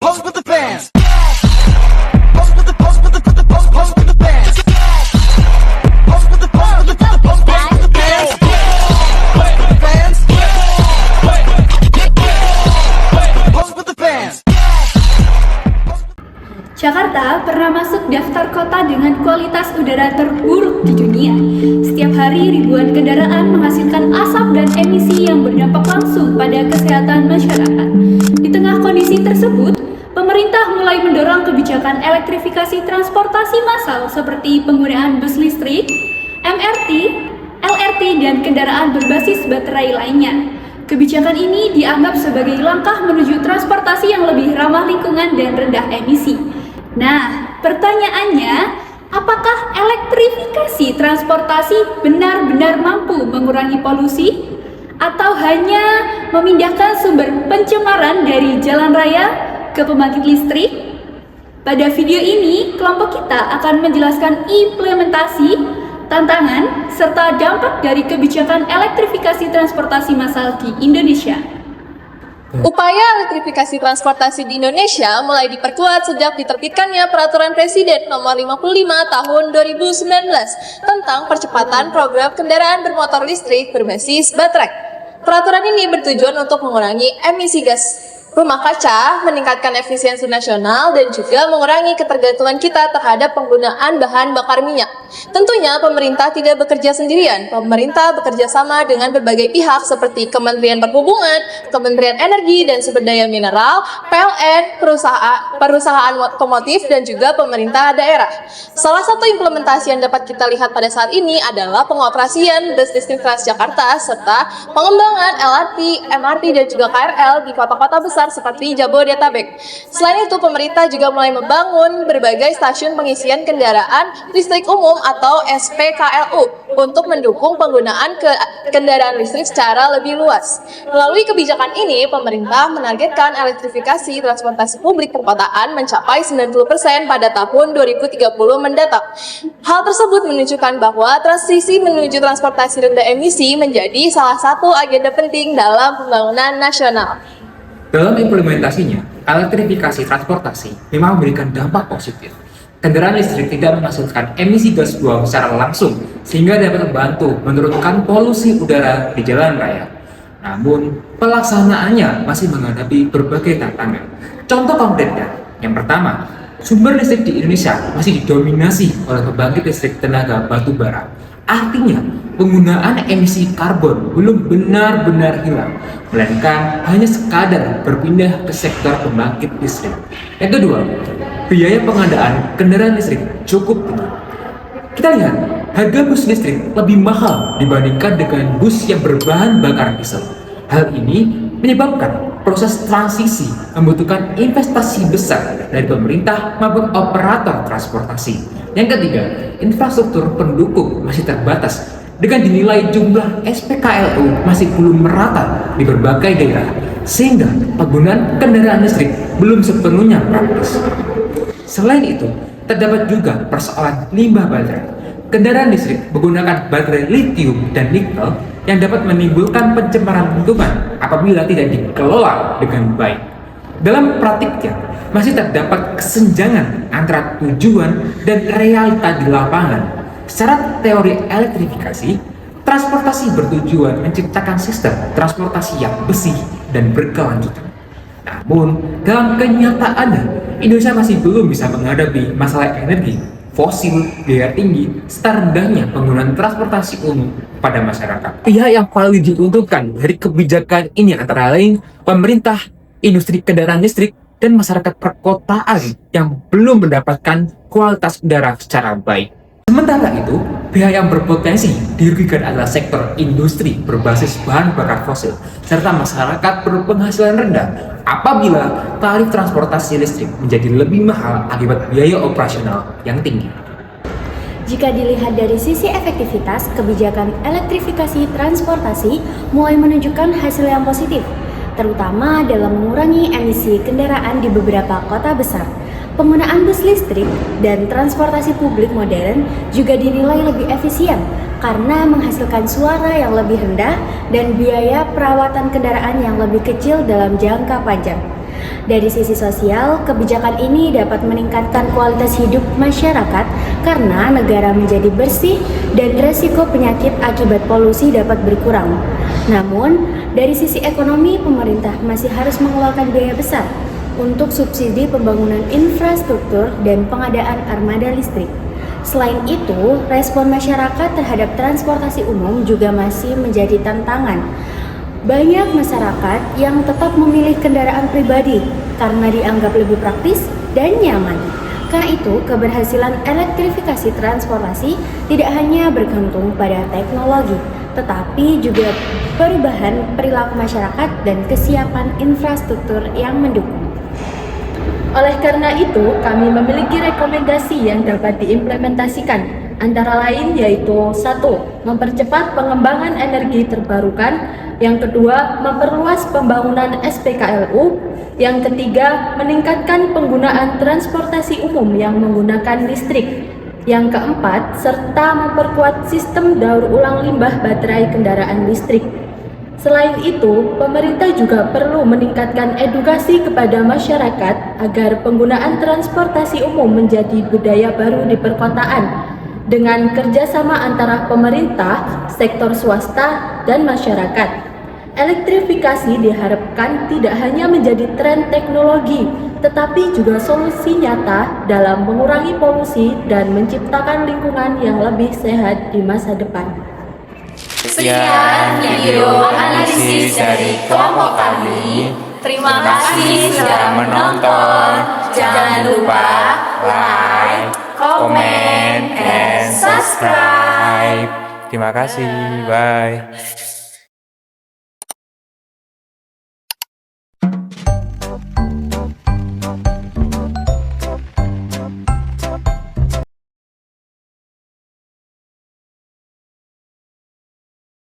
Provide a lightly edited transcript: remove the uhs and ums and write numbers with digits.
pose with the bands. Pose with the pose with the pose with the bands. Pose with the pose with the pose with the bands. Pose with the bands. Pose with the bands. Jakarta pernah masuk daftar kota dengan kualitas udara terburuk di dunia. Setiap hari ribuan kendaraan menghasilkan asap dan emisi yang berdampak langsung pada kesehatan masyarakat. Di tengah kondisi tersebut, pemerintah mulai mendorong kebijakan elektrifikasi transportasi massal seperti penggunaan bus listrik, MRT, LRT, dan kendaraan berbasis baterai lainnya. Kebijakan ini dianggap sebagai langkah menuju transportasi yang lebih ramah lingkungan dan rendah emisi. Nah, pertanyaannya, apakah elektrifikasi transportasi benar-benar mampu mengurangi polusi? Atau hanya memindahkan sumber pencemaran dari jalan raya ke pembangkit listrik? Pada video ini, kelompok kita akan menjelaskan implementasi, tantangan, serta dampak dari kebijakan elektrifikasi transportasi massal di Indonesia. Upaya elektrifikasi transportasi di Indonesia mulai diperkuat sejak diterbitkannya Peraturan Presiden Nomor 55 Tahun 2019 tentang percepatan program kendaraan bermotor listrik berbasis baterai. Peraturan ini bertujuan untuk mengurangi emisi gas rumah kaca, meningkatkan efisiensi nasional, dan juga mengurangi ketergantungan kita terhadap penggunaan bahan bakar minyak. Tentunya pemerintah tidak bekerja sendirian. Pemerintah bekerja sama dengan berbagai pihak seperti Kementerian Perhubungan, Kementerian Energi dan Sumber Daya Mineral, PLN, perusahaan otomotif, dan juga pemerintah daerah. Salah satu implementasi yang dapat kita lihat pada saat ini adalah pengoperasian bus listrik Transjakarta serta pengembangan LRT, MRT, dan juga KRL di kota-kota besar seperti Jabodetabek. Selain itu, pemerintah juga mulai membangun berbagai stasiun pengisian kendaraan listrik umum atau SPKLU untuk mendukung penggunaan kendaraan listrik secara lebih luas. Melalui kebijakan ini, pemerintah menargetkan elektrifikasi transportasi publik perkotaan mencapai 90% pada tahun 2030 mendatang. Hal tersebut menunjukkan bahwa transisi menuju transportasi rendah emisi menjadi salah satu agenda penting dalam pembangunan nasional. Dalam implementasinya, elektrifikasi transportasi memang memberikan dampak positif. Kendaraan listrik tidak menghasilkan emisi gas buang secara langsung, sehingga dapat membantu menurunkan polusi udara di jalan raya. Namun, pelaksanaannya masih menghadapi berbagai tantangan. Contoh konkretnya, yang pertama, sumber listrik di Indonesia masih didominasi oleh pembangkit listrik tenaga batu bara. Artinya, penggunaan emisi karbon belum benar-benar hilang, melainkan hanya sekadar berpindah ke sektor pembangkit listrik. Yang kedua, biaya pengadaan kendaraan listrik cukup tinggi. Kita lihat, harga bus listrik lebih mahal dibandingkan dengan bus yang berbahan bakar diesel. Hal ini menyebabkan proses transisi membutuhkan investasi besar dari pemerintah maupun operator transportasi. Yang ketiga, infrastruktur pendukung masih terbatas dengan dinilai jumlah SPKLU masih belum merata di berbagai daerah, sehingga penggunaan kendaraan listrik belum sepenuhnya praktis. Selain itu, terdapat juga persoalan limbah baterai. Kendaraan listrik menggunakan baterai litium dan nikel yang dapat menimbulkan pencemaran lingkungan apabila tidak dikelola dengan baik. Dalam praktiknya, masih terdapat kesenjangan antara tujuan dan realita di lapangan. Secara teori elektrifikasi, transportasi bertujuan menciptakan sistem transportasi yang bersih dan berkelanjutan. Namun, dalam kenyataannya, Indonesia masih belum bisa menghadapi masalah energi, fosil, biaya tinggi, serta rendahnya penggunaan transportasi umum pada masyarakat. Pihak yang paling diuntungkan dari kebijakan ini antara lain pemerintah, industri kendaraan listrik, dan masyarakat perkotaan yang belum mendapatkan kualitas udara secara baik. Sementara itu, pihak yang berpotensi dirugikan adalah sektor industri berbasis bahan bakar fosil, serta masyarakat berpenghasilan rendah apabila tarif transportasi listrik menjadi lebih mahal akibat biaya operasional yang tinggi. Jika dilihat dari sisi efektivitas, kebijakan elektrifikasi transportasi mulai menunjukkan hasil yang positif, terutama dalam mengurangi emisi kendaraan di beberapa kota besar. Penggunaan bus listrik dan transportasi publik modern juga dinilai lebih efisien karena menghasilkan suara yang lebih rendah dan biaya perawatan kendaraan yang lebih kecil dalam jangka panjang. Dari sisi sosial, kebijakan ini dapat meningkatkan kualitas hidup masyarakat karena negara menjadi bersih dan resiko penyakit akibat polusi dapat berkurang. Namun, dari sisi ekonomi, pemerintah masih harus mengeluarkan biaya besar untuk subsidi pembangunan infrastruktur dan pengadaan armada listrik. Selain itu, respon masyarakat terhadap transportasi umum juga masih menjadi tantangan. Banyak masyarakat yang tetap memilih kendaraan pribadi karena dianggap lebih praktis dan nyaman. Karena itu, keberhasilan elektrifikasi transportasi tidak hanya bergantung pada teknologi, tetapi juga perubahan perilaku masyarakat dan kesiapan infrastruktur yang mendukung. Oleh karena itu, kami memiliki rekomendasi yang dapat diimplementasikan, antara lain yaitu 1. Mempercepat pengembangan energi terbarukan. Yang kedua, memperluas pembangunan SPKLU. Yang ketiga, meningkatkan penggunaan transportasi umum yang menggunakan listrik. Yang keempat, serta memperkuat sistem daur ulang limbah baterai kendaraan listrik. Selain itu, pemerintah juga perlu meningkatkan edukasi kepada masyarakat agar penggunaan transportasi umum menjadi budaya baru di perkotaan dengan kerjasama antara pemerintah, sektor swasta, dan masyarakat. Elektrifikasi diharapkan tidak hanya menjadi tren teknologi, tetapi juga solusi nyata dalam mengurangi polusi dan menciptakan lingkungan yang lebih sehat di masa depan. Sekian video analisis dari kelompok kami. Terima kasih sudah menonton. Jangan lupa like, comment, and subscribe. Terima kasih, bye.